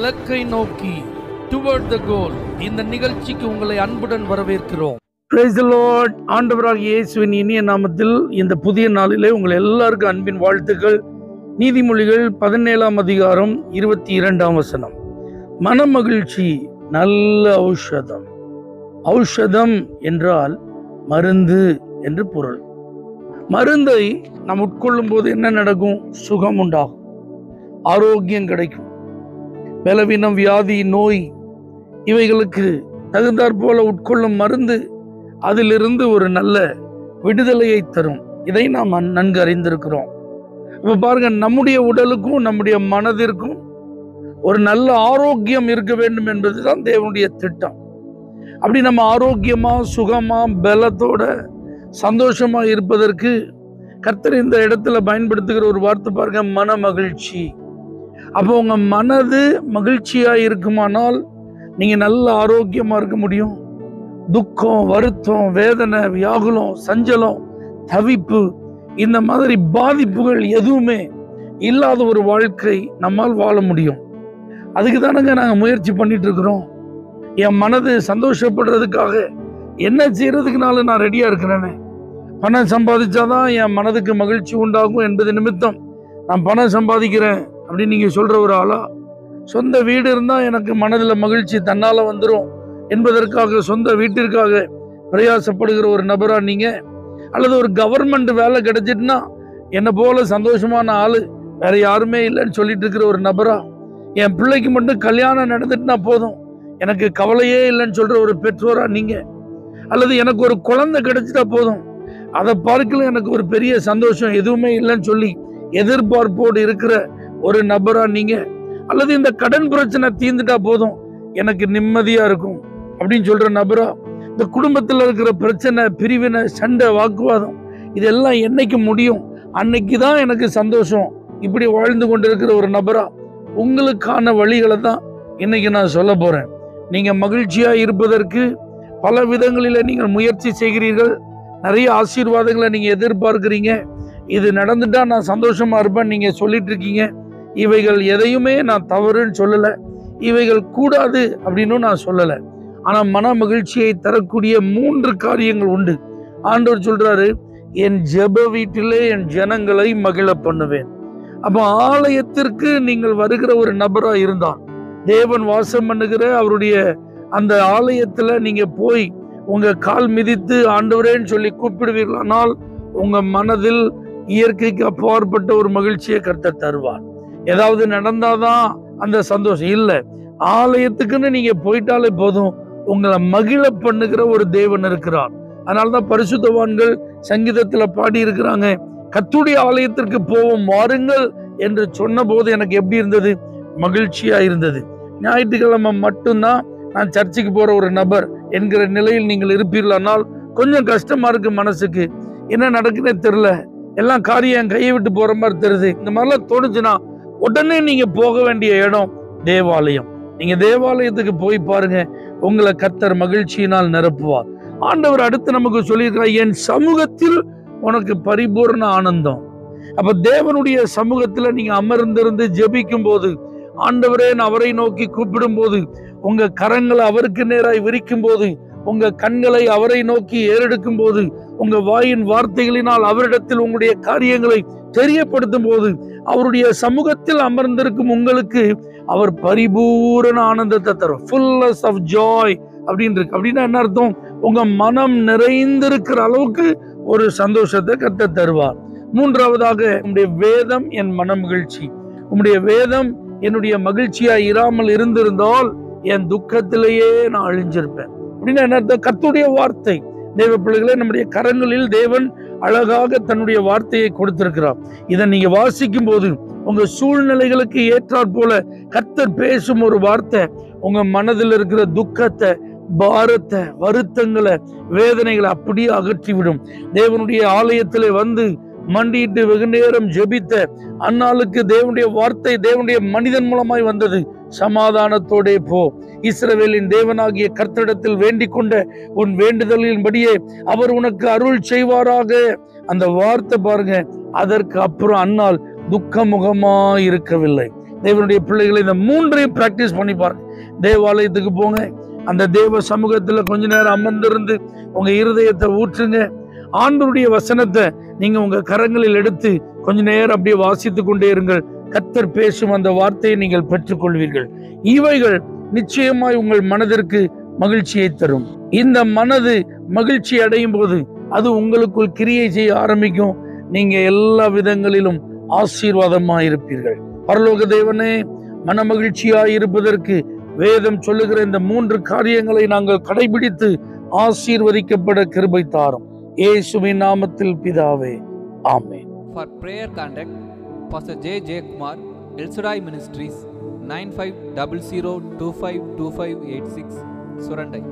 இலக்கை நோக்கி டுவர்ட் த கோல். இந்த நிகழ்ச்சிக்கு உங்களை அன்புடன் வரவேற்கிறோம். Praise the Lord. ஆண்டவராகிய இயேசுவின் இனிய நாமத்தில் இந்த புதிய நாளிலே உங்கள் எல்லாருக்கும் அன்பின் வாழ்த்துக்கள். நீதிமொழிகள் 17ஆம் அதிகாரம் 22ஆம் வசனம். மனமகிழ்ச்சி நல்ல ஔஷதம். ஔஷதம் என்றால் மருந்து என்று பொருள். மருந்தை நாம் உட்கொள்ளும் போது என்ன நடக்கும்? சுகம் உண்டாகும், ஆரோக்கியம் கிடைக்கும். பலவீனம், வியாதி, நோய் இவைகளுக்கு தகுந்தாற் போல உட்கொள்ளும் மருந்து அதிலிருந்து ஒரு நல்ல விடுதலையை தரும். இதை நாம் நன்கு அறிந்திருக்கிறோம். இப்போ பாருங்க, நம்முடைய உடலுக்கும் நம்முடைய மனதிற்கும் ஒரு நல்ல ஆரோக்கியம் இருக்க வேண்டும் என்பதுதான் தேவனுடைய திட்டம். அப்படி நம்ம ஆரோக்கியமா, சுகமா, பலத்தோட, சந்தோஷமா இருப்பதற்கு கர்த்தர் இந்த இடத்துல பயன்படுத்துகிற ஒரு வார்த்தை பாருங்க, மன மகிழ்ச்சி. அப்போ உங்க மனது மகிழ்ச்சியா இருக்குமானால் நீங்க நல்ல ஆரோக்கியமா இருக்க முடியும். துக்கம், வருத்தம், வேதனை, வியாகுலம், சஞ்சலம், தவிப்பு, இந்த மாதிரி பாதிப்புகள் எதுவுமே இல்லாத ஒரு வாழ்க்கை நம்மால் வாழ முடியும். அதுக்கு தானங்க நாங்கள் முயற்சி பண்ணிட்டு இருக்கிறோம். என் மனது சந்தோஷப்படுறதுக்காக என்ன செய்யறதுக்குனாலும் நான் ரெடியா இருக்கிறேனே. பணம் சம்பாதிச்சாதான் என் மனதுக்கு மகிழ்ச்சி உண்டாகும் என்பது நிமித்தம் நான் பணம் சம்பாதிக்கிறேன் அப்படின்னு நீங்க சொல்ற ஒரு ஆளா? சொந்த வீடு இருந்தா எனக்கு மனதில் மகிழ்ச்சி தன்னால வந்துடும் என்பதற்காக சொந்த வீட்டிற்காக பிரயாசப்படுகிற ஒரு நபரா நீங்க? அல்லது ஒரு கவர்மெண்ட் வேலை கிடைச்சிட்டுனா என்னை போல சந்தோஷமான ஆளு வேற யாருமே இல்லைன்னு சொல்லிட்டு இருக்கிற ஒரு நபரா? என் பிள்ளைக்கு மட்டும் கல்யாணம் நடந்துட்டுனா போதும், எனக்கு கவலையே இல்லைன்னு சொல்ற ஒரு பெற்றோரா நீங்க? அல்லது எனக்கு ஒரு குழந்தை கிடைச்சிட்டா போதும், அதை பார்க்கல எனக்கு ஒரு பெரிய சந்தோஷம் எதுவுமே இல்லைன்னு சொல்லி எதிர்பார்ப்போடு இருக்கிற ஒரு நபரா நீங்க? அல்லது இந்த கடன் பிரச்சனை தீர்ந்துட்டா போதும், எனக்கு நிம்மதியா இருக்கும் அப்படின்னு சொல்ற நபரா? இந்த குடும்பத்தில் இருக்கிற பிரச்சனை, பிரிவினை, சண்டை, வாக்குவாதம் இதெல்லாம் என்னைக்கு முடியும், அன்னைக்கு தான் எனக்கு சந்தோஷம், இப்படி வாழ்ந்து கொண்டிருக்கிற ஒரு நபரா? உங்களுக்கான வழிகளை தான் இன்னைக்கு நான் சொல்ல போறேன். நீங்க மகிழ்ச்சியா இருப்பதற்கு பல விதங்களில நீங்கள் முயற்சி செய்கிறீர்கள். நிறைய ஆசீர்வாதங்களை நீங்க எதிர்பார்க்கிறீங்க. இது நடந்துட்டா நான் சந்தோஷமா இருப்பேன் நீங்க சொல்லிட்டு இருக்கீங்க. இவைகள் எதையுமே நான் தவறுன்னு சொல்லல, இவைகள் கூடாது அப்படின்னு நான் சொல்லல. ஆனா மன மகிழ்ச்சியை தரக்கூடிய 3 காரியங்கள் உண்டு. ஆண்டவர் சொல்றாரு, என் ஜெப வீட்டிலே என் ஜனங்களை மகிழ பண்ணுவேன். அப்ப ஆலயத்திற்கு நீங்கள் வருகிற ஒரு நபரா இருந்தால், தேவன் வாசம் பண்ணுகிற அவருடைய அந்த ஆலயத்துல நீங்க போய் உங்க கால் மிதித்து ஆண்டவரேன்னு சொல்லி கூப்பிடுவீர்களானால் உங்க மனதில் இயற்கைக்கு அப்பாற்பட்ட ஒரு மகிழ்ச்சியை கர்த்தர் தருவார். ஏதாவது நடந்தாதான் அந்த சந்தோஷம் இல்லை. ஆலயத்துக்குன்னு நீங்க போயிட்டாலே போதும், உங்களை மகிழ பண்ணுகிற ஒரு தேவன் இருக்கிறார். அதனால்தான் பரிசுத்தவான்கள் சங்கீதத்துல பாடி இருக்கிறாங்க, கர்த்தருடைய ஆலயத்திற்கு போவோம் வாருங்கள் என்று சொன்ன போது எனக்கு எப்படி இருந்தது? மகிழ்ச்சியா இருந்தது. ஞாயிற்றுக்கிழமை மட்டும்தான் நான் சர்ச்சுக்கு போற ஒரு நபர் என்கிற நிலையில் நீங்கள் இருப்பீர்களானால் கொஞ்சம் கஷ்டமா இருக்கு. மனசுக்கு என்ன நடக்குன்னே தெரியல, எல்லாம் காரியம் கையை விட்டு போற மாதிரி தெரியுது. இந்த மாதிரிலாம் தோணுச்சுன்னா உடனே நீங்க போக வேண்டிய இடம் தேவாலயம். நீங்க தேவாலயத்துக்கு போய் பாருங்க, உங்களை கர்த்தர் மகிழ்ச்சியினால் நிரப்புவார். ஆண்டவர் அடுத்து நமக்கு சொல்லியிருக்கிறார், என் சமூகத்தில் உனக்கு பரிபூர்ண ஆனந்தம். அப்ப தேவனுடைய சமூகத்துல நீங்க அமர்ந்திருந்து ஜெபிக்கும் போது, ஆண்டவரே அவரை நோக்கி கூப்பிடும் போது, உங்க கரங்களை அவருக்கு நேராய் விரிக்கும் போது, உங்க கண்களை அவரை நோக்கி ஏறெடுக்கும் போது, உங்க வாயின் வார்த்தைகளினால் அவரிடத்தில் உங்களுடைய காரியங்களை தெரியப்படுத்தும் போது, அவருடைய சமூகத்தில் அமர்ந்திருக்கும் உங்களுக்கு அவர் பரிபூரண ஆனந்தத்தை தரும். ஃபுல்னஸ் ஆஃப் ஜாய் அப்படின்னு இருக்கு. அப்படின்னா என்ன அர்த்தம்? உங்க மனம் நிறைந்திருக்கிற அளவுக்கு ஒரு சந்தோஷத்தை கர்த்தர் தருவார். 3வதாக, உங்களுடைய வேதம் என் மன மகிழ்ச்சி. உங்களுடைய வேதம் என்னுடைய மகிழ்ச்சியா இராமல் இருந்திருந்தால் என் துக்கத்திலேயே நான் அழிஞ்சிருப்பேன். அப்படின்னா என்ன அர்த்தம்? கர்த்தருடைய வார்த்தை. தேவ பிள்ளைகளே, நம்முடைய கரங்களில் தேவன் அழகாக தன்னுடைய வார்த்தையை கொடுத்திருக்கிறார். இதை நீங்க வாசிக்கும் போது உங்க சூழ்நிலைகளுக்கு ஏற்றாற் போல கர்த்தர் பேசும் ஒரு வார்த்தை உங்க மனதில் இருக்கிற துக்கத்தை, பாரத்தை, வருத்தங்களை, வேதனைகளை அப்படியே அகற்றிவிடும். தேவனுடைய ஆலயத்திலே வந்து மண்டிட்டு வெகு நேரம் ஜெபித்த அந்நாளுக்கு தேவனுடைய வார்த்தை தேவனுடைய மனிதன் மூலமாய் வந்தது. சமாதானத்தோடே போ, இஸ்ரவேலின் தேவனாகிய கர்த்தரிடத்தில் வேண்டிக் கொண்ட உன் வேண்டுதலின்படியே அவர் உனக்கு அருள் செய்வாராக. அந்த வார்த்தை பாருங்க, அதற்கு அப்புறம் அந்நாள் துக்கமுகமா இருக்கவில்லை, தேவனுடைய பிள்ளைகளை இந்த மூன்றையும் பிராக்டிஸ் பண்ணி பாருங்க. தேவாலயத்துக்கு போங்க, அந்த தேவ சமூகத்துல கொஞ்ச நேரம் அமர்ந்திருந்து உங்க இருதயத்தை ஊற்றுங்க. ஆண்டவருடைய வசனத்தை நீங்க உங்க கரங்களில் எடுத்து கொஞ்ச நேரம் அப்படியே வாசித்து கொண்டே இருங்கள். கர்த்தர் பேசும் அந்த வார்த்தையை நீங்கள் பெற்றுக்கொள்வீர்கள். இவைகள் நிச்சயமாய் உங்கள் மனதிற்கு மகிழ்ச்சியை தரும். இந்த மனது மகிழ்ச்சி அடையும் போது அது உங்களுக்குள் கிரியை செய்ய ஆரம்பிக்கும். நீங்க எல்லா விதங்களிலும் ஆசீர்வாதமாய் இருப்பீர்கள். பரலோக தேவனே, மன மகிழ்ச்சியாய் இருப்பதற்கு வேதம் சொல்லுகிற இந்த 3 காரியங்களை நாங்கள் கடைபிடித்து ஆசீர்வதிக்கப்பட கிருபை தாரும். இயேசுவின் நாமத்தில் பிதாவே, ஆமென். For prayer contact, Pastor J. J. Kumar, El Shaddai Ministries, 9500252586, Surandai.